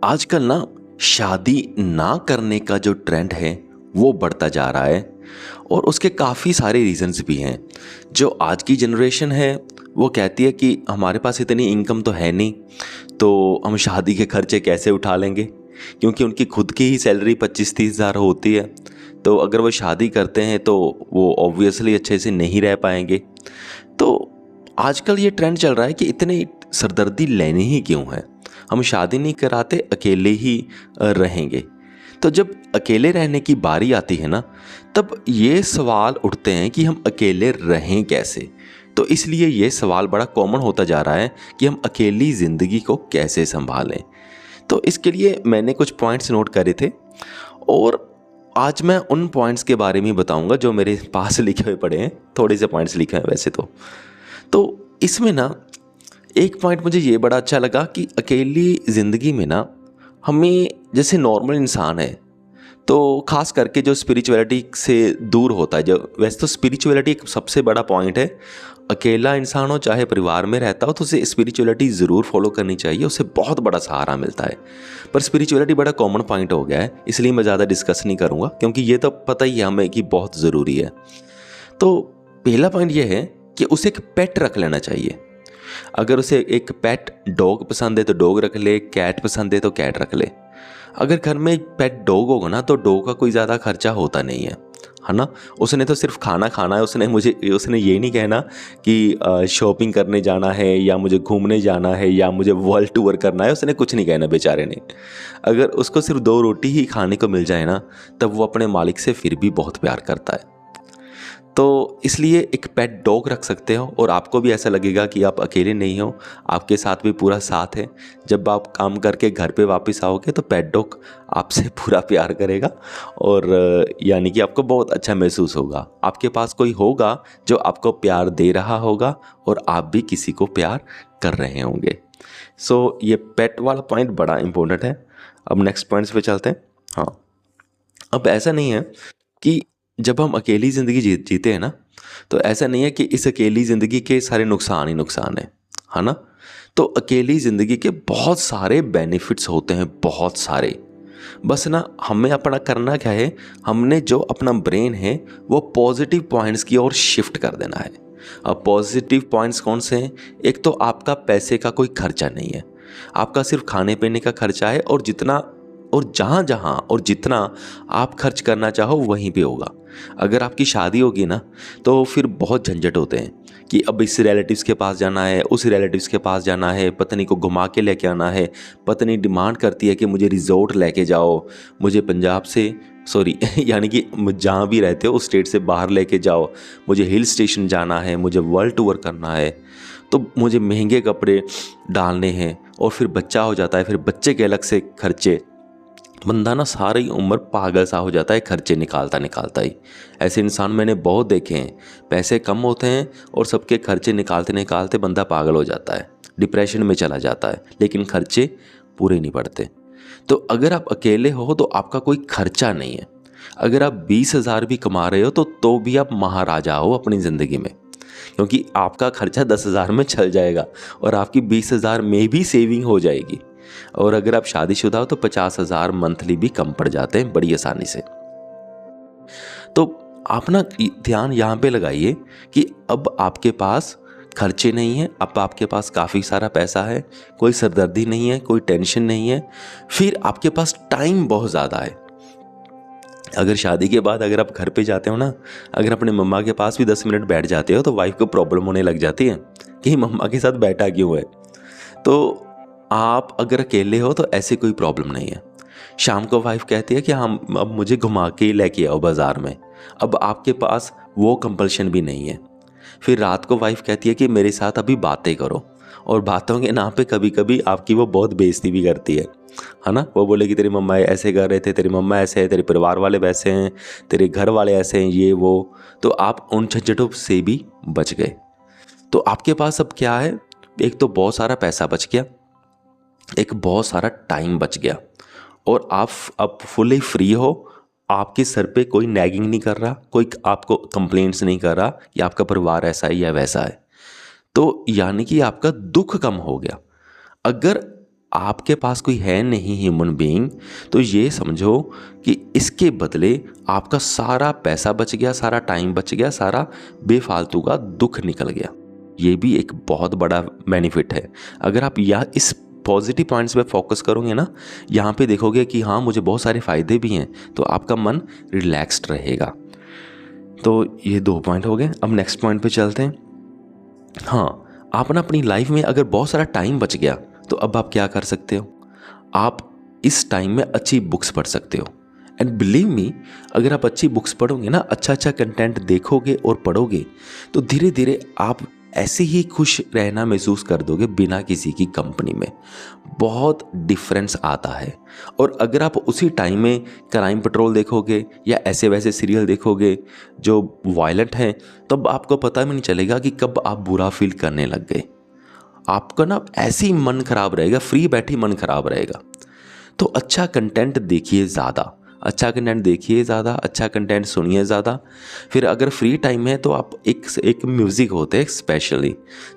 आजकल ना शादी ना करने का जो ट्रेंड है वो बढ़ता जा रहा है और उसके काफ़ी सारे रीजंस भी हैं। जो आज की जनरेशन है वो कहती है कि हमारे पास इतनी इनकम तो है नहीं, तो हम शादी के खर्चे कैसे उठा लेंगे, क्योंकि उनकी खुद की ही सैलरी 25-30 हज़ार होती है। तो अगर वो शादी करते हैं तो वो ऑब्वियसली अच्छे से नहीं रह पाएंगे। तो आजकल ये ट्रेंड चल रहा है कि इतनी सरदर्दी लेनी ही क्यों है, हम शादी नहीं कराते, अकेले ही रहेंगे। तो जब अकेले रहने की बारी आती है ना, तब ये सवाल उठते हैं कि हम अकेले रहें कैसे। तो इसलिए ये सवाल बड़ा कॉमन होता जा रहा है कि हम अकेली ज़िंदगी को कैसे संभालें। तो इसके लिए मैंने कुछ पॉइंट्स नोट करे थे और आज मैं उन पॉइंट्स के बारे में बताऊंगा जो मेरे पास लिखे हुए पड़े हैं। थोड़े से पॉइंट्स लिखे हैं वैसे तो इसमें ना एक पॉइंट मुझे ये बड़ा अच्छा लगा कि अकेली ज़िंदगी में ना हमें, जैसे नॉर्मल इंसान है तो ख़ास करके जो स्पिरिचुअलिटी से दूर होता है, जो वैसे तो स्पिरिचुअलिटी एक सबसे बड़ा पॉइंट है। अकेला इंसान हो चाहे परिवार में रहता हो तो उसे स्पिरिचुअलिटी ज़रूर फॉलो करनी चाहिए, उससे बहुत बड़ा सहारा मिलता है। पर स्पिरिचुअलिटी बड़ा कॉमन पॉइंट हो गया है, इसलिए मैं ज़्यादा डिस्कस नहीं करूँगा क्योंकि ये तो पता ही है हमें कि बहुत ज़रूरी है। तो पहला पॉइंट ये है कि उसे एक पेट रख लेना चाहिए। अगर उसे एक पेट डॉग पसंद है तो डॉग रख ले, कैट पसंद है तो कैट रख ले। अगर घर में एक पेट डॉग होगा ना तो डॉग का कोई ज़्यादा खर्चा होता नहीं है ना। उसने तो सिर्फ खाना खाना है, उसने ये नहीं कहना कि शॉपिंग करने जाना है या मुझे घूमने जाना है या मुझे वर्ल्ड टूर करना है, उसने कुछ नहीं कहना बेचारे ने। अगर उसको सिर्फ 2 रोटी ही खाने को मिल जाए ना, तब वो अपने मालिक से फिर भी बहुत प्यार करता है। तो इसलिए एक पेट डॉग रख सकते हो और आपको भी ऐसा लगेगा कि आप अकेले नहीं हो, आपके साथ भी पूरा साथ है। जब आप काम करके घर पे वापस आओगे तो पेट डॉग आपसे पूरा प्यार करेगा और यानी कि आपको बहुत अच्छा महसूस होगा। आपके पास कोई होगा जो आपको प्यार दे रहा होगा और आप भी किसी को प्यार कर रहे होंगे। सो ये पेट वाला पॉइंट बड़ा इंपॉर्टेंट है। अब नेक्स्ट पॉइंट्स पे चलते हैं। हाँ, अब ऐसा नहीं है कि जब हम अकेली ज़िंदगी जीते हैं ना, तो ऐसा नहीं है कि इस अकेली ज़िंदगी के सारे नुकसान ही नुकसान है ना। तो अकेली ज़िंदगी के बहुत सारे बेनिफिट्स होते हैं, बहुत सारे। बस ना हमें अपना करना क्या है, हमने जो अपना ब्रेन है वो पॉजिटिव पॉइंट्स की ओर शिफ्ट कर देना है। अब पॉजिटिव पॉइंट्स कौन से हैं? एक तो आपका पैसे का कोई खर्चा नहीं है, आपका सिर्फ खाने पीने का खर्चा है और जितना और जहाँ जहाँ और जितना आप खर्च करना चाहो वहीं पे होगा। अगर आपकी शादी होगी ना तो फिर बहुत झंझट होते हैं कि अब इस रिलेटिव्स के पास जाना है, उस रिलेटिव्स के पास जाना है, पत्नी को घुमा के लेके आना है, पत्नी डिमांड करती है कि मुझे रिजॉर्ट लेके जाओ, मुझे पंजाब से यानी कि जहाँ भी रहते हो उस स्टेट से बाहर लेके जाओ, मुझे हिल स्टेशन जाना है, मुझे वर्ल्ड टूर करना है, तो मुझे महंगे कपड़े डालने हैं और फिर बच्चा हो जाता है, फिर बच्चे के अलग से खर्चे। बंदा ना सारी उम्र पागल सा हो जाता है खर्चे निकालता निकालता ही। ऐसे इंसान मैंने बहुत देखे हैं, पैसे कम होते हैं और सबके खर्चे निकालते निकालते बंदा पागल हो जाता है, डिप्रेशन में चला जाता है, लेकिन खर्चे पूरे नहीं पड़ते। तो अगर आप अकेले हो तो आपका कोई खर्चा नहीं है। अगर आप 20,000 भी कमा रहे हो तो भी आप महाराजा हो अपनी ज़िंदगी में, क्योंकि आपका खर्चा 10,000 में चल जाएगा और आपकी 20,000 में भी सेविंग हो जाएगी। और अगर आप शादीशुदा हो तो 50,000 मंथली भी कम पड़ जाते हैं बड़ी आसानी से। तो आप ना ध्यान यहाँ पे लगाइए कि अब आपके पास खर्चे नहीं हैं, अब आपके पास काफ़ी सारा पैसा है, कोई सरदर्दी नहीं है, कोई टेंशन नहीं है, फिर आपके पास टाइम बहुत ज़्यादा है। अगर शादी के बाद अगर आप घर पे जाते हो ना, अगर अपने मम्मा के पास भी 10 मिनट बैठ जाते हो तो वाइफ को प्रॉब्लम होने लग जाती है कि मम्मा के साथ बैठा क्यों है। तो आप अगर अकेले हो तो ऐसे कोई प्रॉब्लम नहीं है। शाम को वाइफ कहती है कि हम अब मुझे घुमा के लेके आओ बाज़ार में, अब आपके पास वो कंपल्शन भी नहीं है। फिर रात को वाइफ कहती है कि मेरे साथ अभी बातें करो, और बातों के नाम पे कभी कभी आपकी वो बहुत बेइज्जती भी करती है ना। वो बोलेगी तेरी मम्मा ऐसे कर रहे थे, तेरी मम्मा ऐसे है, तेरे परिवार वाले वैसे हैं, तेरे घर वाले ऐसे हैं, ये वो। तो आप उन झंझटों से भी बच गए। तो आपके पास अब क्या है, एक तो बहुत सारा पैसा बच गया, एक बहुत सारा टाइम बच गया, और आप अब फुली फ्री हो। आपके सर पे कोई नैगिंग नहीं कर रहा, कोई आपको कंप्लेंट्स नहीं कर रहा कि आपका परिवार ऐसा है या वैसा है। तो यानी कि आपका दुख कम हो गया। अगर आपके पास कोई है नहीं ह्यूमन बीइंग, तो ये समझो कि इसके बदले आपका सारा पैसा बच गया, सारा टाइम बच गया, सारा बेफालतू का दुख निकल गया। ये भी एक बहुत बड़ा बेनिफिट है। अगर आप इस पॉजिटिव पॉइंट्स पे फोकस करोगे ना, यहाँ पे देखोगे कि हाँ मुझे बहुत सारे फ़ायदे भी हैं, तो आपका मन रिलैक्स्ड रहेगा। तो ये 2 पॉइंट हो गए। अब नेक्स्ट पॉइंट पे चलते हैं। हाँ, आप ना अपनी लाइफ में अगर बहुत सारा टाइम बच गया, तो अब आप क्या कर सकते हो? आप इस टाइम में अच्छी बुक्स पढ़ सकते हो। एंड बिलीव मी, अगर आप अच्छी बुक्स पढ़ोगे ना, अच्छा अच्छा कंटेंट देखोगे और पढ़ोगे, तो धीरे धीरे आप ऐसे ही खुश रहना महसूस कर दोगे बिना किसी की कंपनी में। बहुत डिफरेंस आता है। और अगर आप उसी टाइम में क्राइम पेट्रोल देखोगे या ऐसे वैसे सीरियल देखोगे जो वायलेंट हैं, तब आपको पता भी नहीं चलेगा कि कब आप बुरा फील करने लग गए। आपका ना ऐसे ही मन खराब रहेगा, फ्री बैठी मन खराब रहेगा। तो अच्छा कंटेंट देखिए ज़्यादा, अच्छा कंटेंट देखिए ज़्यादा, अच्छा कंटेंट सुनिए ज़्यादा। फिर अगर फ्री टाइम है तो आप एक म्यूज़िक होते हैं स्पेशली,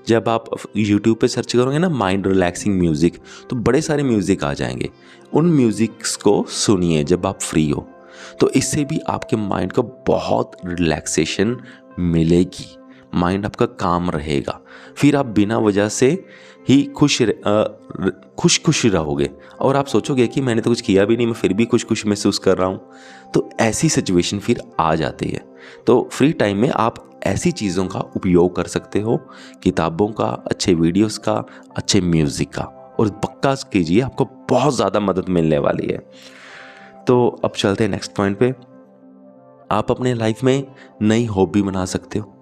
जब आप यूट्यूब पे सर्च करोगे ना माइंड रिलैक्सिंग म्यूज़िक, तो बड़े सारे म्यूज़िक आ जाएंगे। उन म्यूज़िक्स को सुनिए जब आप फ्री हो, तो इससे भी आपके माइंड को बहुत रिलैक्सेशन मिलेगी, माइंड आपका काम रहेगा। फिर आप बिना वजह से ही खुश रहोगे और आप सोचोगे कि मैंने तो कुछ किया भी नहीं, मैं फिर भी खुश महसूस कर रहा हूँ। तो ऐसी सिचुएशन फिर आ जाती है। तो फ्री टाइम में आप ऐसी चीज़ों का उपयोग कर सकते हो, किताबों का, अच्छे वीडियोस का, अच्छे म्यूज़िक का, और पक्का कीजिए आपको बहुत ज़्यादा मदद मिलने वाली है। तो अब चलते हैं नेक्स्ट पॉइंट पे। आप अपने लाइफ में नई हॉबी बना सकते हो।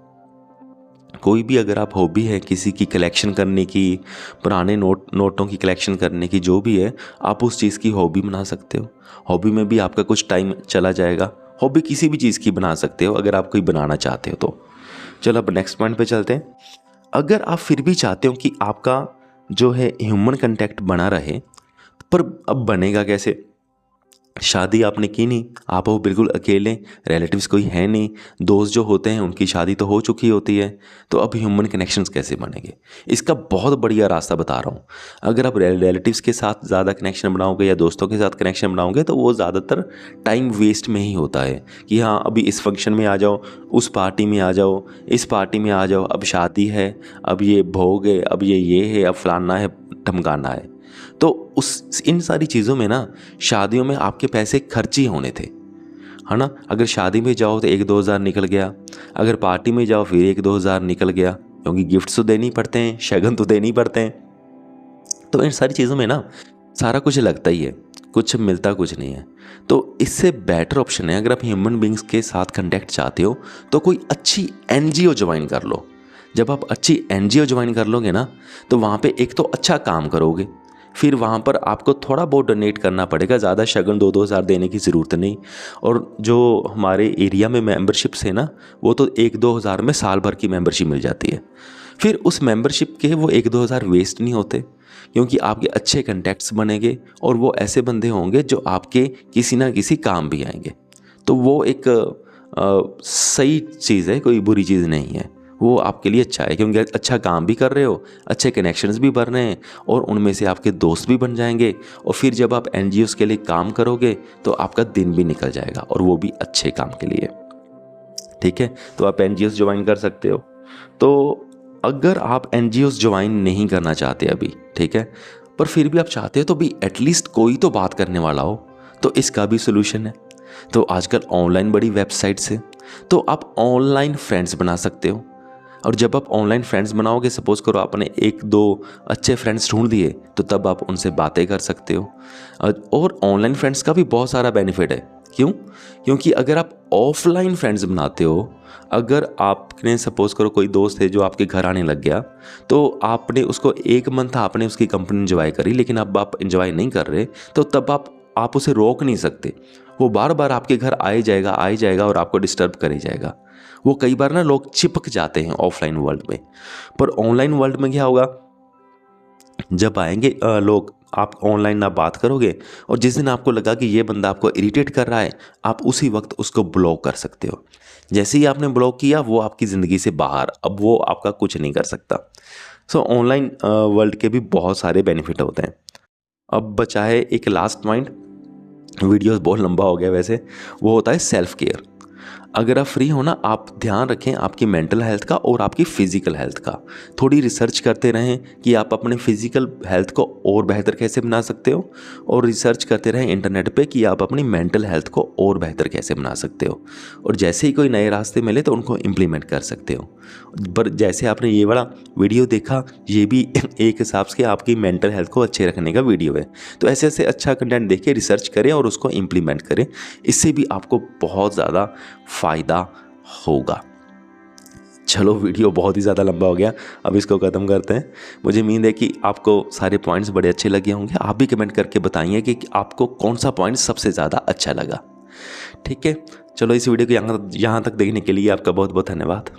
कोई भी अगर आप हॉबी है किसी की कलेक्शन करने की, पुराने नोटों की कलेक्शन करने की, जो भी है, आप उस चीज़ की हॉबी बना सकते हो। हॉबी में भी आपका कुछ टाइम चला जाएगा। हॉबी किसी भी चीज़ की बना सकते हो अगर आप कोई बनाना चाहते हो तो। चलो अब नेक्स्ट पॉइंट पे चलते हैं। अगर आप फिर भी चाहते हो कि आपका जो है ह्यूमन कांटेक्ट बना रहे, पर अब बनेगा कैसे? शादी आपने की नहीं, आप हो बिल्कुल अकेले, रिलेटिव्स कोई है नहीं, दोस्त जो होते हैं उनकी शादी तो हो चुकी होती है, तो अब ह्यूमन कनेक्शंस कैसे बनेंगे? इसका बहुत बढ़िया रास्ता बता रहा हूँ। अगर आप रिलेटिव्स के साथ ज़्यादा कनेक्शन बनाओगे या दोस्तों के साथ कनेक्शन बनाओगे, तो वो ज़्यादातर टाइम वेस्ट में ही होता है कि हाँ अभी इस फंक्शन में आ जाओ, उस पार्टी में आ जाओ, इस पार्टी में आ जाओ, अब शादी है, अब ये भोग है, अब ये है, अब फलाना है, ढमकाना है। तो इन सारी चीज़ों में ना, शादियों में आपके पैसे खर्च ही होने थे, है ना? अगर शादी में जाओ तो 1-2 हज़ार निकल गया, अगर पार्टी में जाओ फिर 1-2 हज़ार निकल गया, क्योंकि गिफ्ट तो देने ही पड़ते हैं, शगन तो देने ही पड़ते हैं। तो इन सारी चीज़ों में ना सारा कुछ लगता ही है, कुछ मिलता कुछ नहीं है। तो इससे बेटर ऑप्शन है, अगर आप ह्यूमन बींग्स के साथ कंटेक्ट चाहते हो तो कोई अच्छी एनजीओ ज्वाइन कर लो। जब आप अच्छी एनजीओ ज्वाइन कर लोगे ना, तो वहाँ पे एक तो अच्छा काम करोगे, फिर वहाँ पर आपको थोड़ा बहुत डोनेट करना पड़ेगा, ज़्यादा शगन 2-2 हज़ार देने की ज़रूरत नहीं। और जो हमारे एरिया में मेंबरशिप्स है ना, वो तो 1-2 हज़ार में साल भर की मेंबरशिप मिल जाती है। फिर उस मेंबरशिप के वो 1-2 हज़ार वेस्ट नहीं होते, क्योंकि आपके अच्छे कंटेक्ट्स बनेंगे और वो ऐसे बंदे होंगे जो आपके किसी ना किसी काम भी आएंगे। तो वो एक सही चीज़ है, कोई बुरी चीज़ नहीं है। वो आपके लिए अच्छा है, क्योंकि अच्छा काम भी कर रहे हो, अच्छे कनेक्शंस भी बन रहे हैं, और उनमें से आपके दोस्त भी बन जाएंगे। और फिर जब आप एनजीओज़ के लिए काम करोगे तो आपका दिन भी निकल जाएगा, और वो भी अच्छे काम के लिए। ठीक है, तो आप एनजीओज़ ज्वाइन कर सकते हो। तो अगर आप एनजीओज़ ज्वाइन नहीं करना चाहते अभी, ठीक है, पर फिर भी आप चाहते हो तो भी एटलीस्ट कोई तो बात करने वाला हो, तो इसका भी सोल्यूशन है। तो आजकल ऑनलाइन बड़ी वेबसाइट्स है, तो आप ऑनलाइन फ्रेंड्स बना सकते हो। और जब आप ऑनलाइन फ्रेंड्स बनाओगे, सपोज करो आपने 1-2 अच्छे फ्रेंड्स ढूंढ दिए, तो तब आप उनसे बातें कर सकते हो। और ऑनलाइन फ्रेंड्स का भी बहुत सारा बेनिफिट है। क्यों? क्योंकि अगर आप ऑफलाइन फ्रेंड्स बनाते हो, अगर आपने सपोज करो कोई दोस्त है जो आपके घर आने लग गया, तो आपने उसको 1 मंथ आपने उसकी कंपनी इंजॉय करी, लेकिन अब आप इंजॉय नहीं कर रहे, तो तब आप उसे रोक नहीं सकते। वो बार बार आपके घर आए जाएगा और आपको डिस्टर्ब करे जाएगा। वो कई बार ना लोग चिपक जाते हैं ऑफलाइन वर्ल्ड में। पर ऑनलाइन वर्ल्ड में क्या होगा, जब आएंगे लोग, आप ऑनलाइन ना बात करोगे, और जिस दिन आपको लगा कि ये बंदा आपको इरिटेट कर रहा है, आप उसी वक्त उसको ब्लॉक कर सकते हो। जैसे ही आपने ब्लॉक किया, वो आपकी ज़िंदगी से बाहर, अब वो आपका कुछ नहीं कर सकता। सो ऑनलाइन वर्ल्ड के भी बहुत सारे बेनिफिट होते हैं। अब बचा है एक लास्ट पॉइंट, वीडियो बहुत लंबा हो गया वैसे, वो होता है सेल्फ केयर। अगर आप फ्री हो ना, आप ध्यान रखें आपकी मेंटल हेल्थ का और आपकी फ़िज़िकल हेल्थ का। थोड़ी रिसर्च करते रहें कि आप अपने फ़िज़िकल हेल्थ को और बेहतर कैसे बना सकते हो, और रिसर्च करते रहें इंटरनेट पे कि आप अपनी मेंटल हेल्थ को और बेहतर कैसे बना सकते हो। और जैसे ही कोई नए रास्ते मिले तो उनको इम्प्लीमेंट कर सकते हो। पर जैसे आपने ये वाला वीडियो देखा, ये भी एक हिसाब से आपकी मेंटल हेल्थ को अच्छे रखने का वीडियो है। तो ऐसे ऐसे अच्छा कंटेंट देखिए, रिसर्च करें और उसको इम्प्लीमेंट करें। इससे भी आपको बहुत ज़्यादा फ़ायदा होगा। चलो, वीडियो बहुत ही ज़्यादा लंबा हो गया, अब इसको ख़त्म करते हैं। मुझे उम्मीद है कि आपको सारे पॉइंट्स बड़े अच्छे लगे होंगे। आप भी कमेंट करके बताइए कि आपको कौन सा पॉइंट सबसे ज़्यादा अच्छा लगा। ठीक है, चलो इस वीडियो को यहाँ तक देखने के लिए आपका बहुत बहुत धन्यवाद।